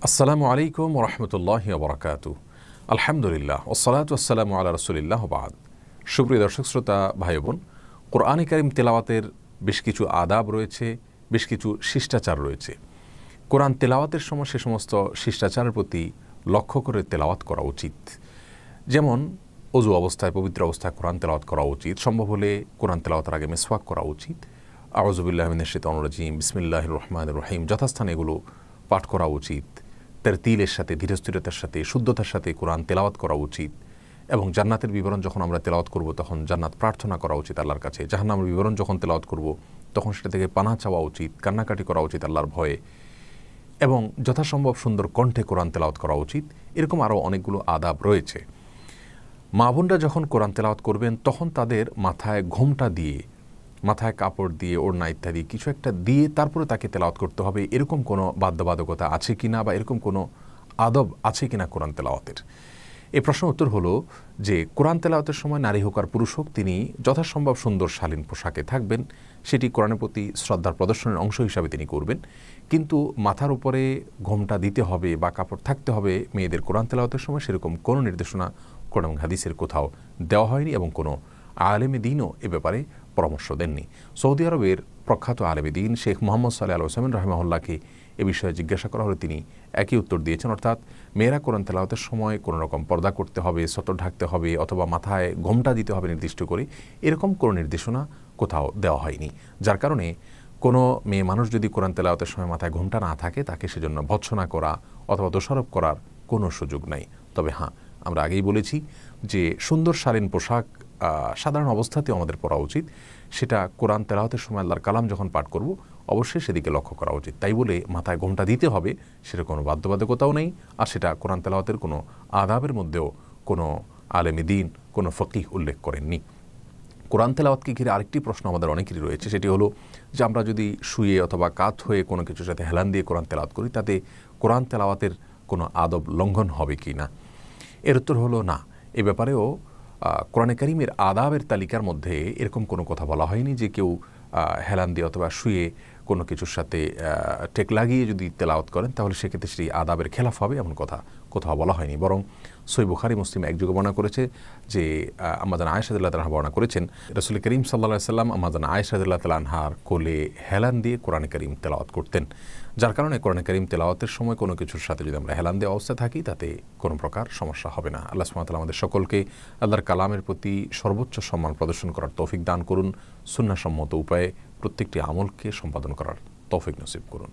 আসসালামু আলাইকুম ওরহমতুল্লাহি ওবরাকাতু। আলহামদুলিল্লাহ ওসসালাতু ওয়াসসালামু আলা রাসূলিল্লাহ বাদ। সুপ্রিয় দর্শক শ্রোতা ভাই বোন, কোরআনে কারিম তেলাওয়াতের বেশ কিছু আদাব রয়েছে, বেশ কিছু শিষ্টাচার রয়েছে। কোরআন তেলাওয়াতের সময় সে সমস্ত শিষ্টাচারের প্রতি লক্ষ্য করে তেলাওয়াত করা উচিত। যেমন অজু অবস্থায়, পবিত্র অবস্থায় কোরআন তেলাওয়াত করা উচিত। সম্ভব হলে কোরআন তেলাওয়াতের আগে মিসওয়াক করা উচিত। আউযু বিল্লাহি মিনাশ শাইতানির রাজিম, বিসমিল্লাহির রহমানির রহিম যথাস্থানে এগুলো পাঠ করা উচিত। তারতিলের সাথে, ধীরস্থিরতার সাথে, শুদ্ধতার সাথে কোরআন তেলাওয়াত করা উচিত। এবং জান্নাতের বিবরণ যখন আমরা তেলাওয়াত করব তখন জান্নাত প্রার্থনা করা উচিত আল্লাহর কাছে। জাহান্নামের বিবরণ যখন তেলাওয়াত করব তখন সেটা থেকে পানাহ চাওয়া উচিত, কান্নাকাটি করা উচিত আল্লাহর ভয়ে, এবং যথাসম্ভব সুন্দর কণ্ঠে কোরআন তেলাওয়াত করা উচিত। এরকম আরও অনেকগুলো আদাব রয়েছে। মা বোনরা যখন কোরআন তেলাওয়াত করবেন তখন তাদের মাথায় ঘোমটা দিয়ে, মাথায় কাপড় দিয়ে, ওড়না ইত্যাদি কিছু একটা দিয়ে তারপরে তাকে তেলাওয়াত করতে হবে। এরকম কোনো বাধ্যবাধকতা আছে কিনা বা এরকম কোনো আদব আছে কিনা কোরআন তেলাওয়াতের? এই প্রশ্ন উত্তর হলো যে কোরআন তেলাওয়াতের সময় নারী হোক আর পুরুষ হোক তিনি যথাসম্ভব সুন্দর শালীন পোশাকে থাকবেন। সেটি কোরআনের প্রতি শ্রদ্ধার প্রদর্শনের অংশ হিসাবে তিনি করবেন। কিন্তু মাথার উপরে ঘোমটা দিতে হবে বা কাপড় থাকতে হবে মেয়েদের কোরআন তেলাওয়াতের সময় সেরকম কোনো নির্দেশনা কোরআন এবং হাদিসের কোথাও দেওয়া হয়নি এবং কোনো আলেমে দ্বীনও এ ব্যাপারে পরামর্শ দেননি। সৌদি আরবের প্রখ্যাত আলেমে দ্বীন শেখ মোহাম্মদ সাল্লাল্লাহু আলাইহি ওয়াসাল্লাম রাহিমাহুল্লাহকে এ বিষয়ে জিজ্ঞাসা করা হলে তিনি একই উত্তর দিয়েছেন, অর্থাৎ মেয়েরা কোরআন তেলাওয়াতের সময় কোনো রকম পর্দা করতে হবে, সতর ঢাকতে হবে অথবা মাথায় ঘোমটা দিতে হবে নির্দিষ্ট করে, এরকম কোনো নির্দেশনা কোথাও দেওয়া হয়নি। যার কারণে কোনো মেয়ে মানুষ যদি কোরআন তেলাওয়াতের সময় মাথায় ঘোমটা না থাকে তাকে সেজন্য ভৎসনা করা অথবা দোষারোপ করার কোনো সুযোগ নাই। তবে হ্যাঁ, আমরা আগেই বলেছি যে সুন্দর শালীন পোশাক সাধারণ অবস্থাতেও আমাদের পরা উচিত। সেটা কোরআন তেলাওয়াতের সময় আল্লাহর কালাম যখন পাঠ করব অবশ্যই সেদিকে লক্ষ্য করা উচিত। তাই বলে মাথায় ঘোমটা দিতে হবে সেটা কোনো বাধ্যবাধকতাও নেই, আর সেটা কোরআন তেলাওয়াতের কোনো আদাবের মধ্যেও কোনো আলেমে দ্বীন, কোনো ফকিহ উল্লেখ করেননি। কোরআন তেলাওয়াতকে ঘিরে আরেকটি প্রশ্ন আমাদের অনেকেরই রয়েছে, সেটি হলো যে আমরা যদি শুয়ে অথবা কাত হয়ে কোনো কিছুর সাথে হেলান দিয়ে কোরআন তেলাওয়াত করি তাতে কোরআন তেলাওয়াতের কোনো আদব লঙ্ঘন হবে কি না। এর উত্তর হলো না। এ ব্যাপারেও কোরআনে কারিমের আদাবের তালিকার মধ্যে এরকম কোনো কথা বলা হয়নি যে কেউ হেলান দিয়ে অথবা শুয়ে কোনো কিছুর সাথে টেক লাগিয়ে যদি তেলাওয়াত করেন তাহলে সেক্ষেত্রে সেই আদাবের খেলাফ হবে, এমন কথা কোথাও বলা হয়নি। বরং সহিহ বুখারী মুসলিম একযোগে বর্ণনা করেছে যে আম্মাজান আয়েশা রাদিয়াল্লাহু তাআলা বর্ণনা করেছেন রাসূল করিম সাল্লাল্লাহু আলাইহি ওয়াসাল্লাম আম্মাজান আয়েশা রাদিয়াল্লাহু তাআলা আনহার কোলে হেলান দিয়ে কোরআনে কারিম তেলাওয়াত করতেন। যার কারণে কোরআনে কারিম তেলাওয়াতের সময় কোনো কিছুর সাথে যদি আমরা হেলান দেওয়া অবস্থায় থাকি তাতে কোনো প্রকার সমস্যা হবে না। আল্লাহ সুবহানাহু ওয়া তাআলা আমাদের সকলকে আল্লাহর কালামের প্রতি সর্বোচ্চ সম্মান প্রদর্শন করার তৌফিক দান করুন, সুন্নাহসম্মত উপায়ে প্রত্যেকটি আমলকে সম্পাদন করার তৌফিক নসিব করুন।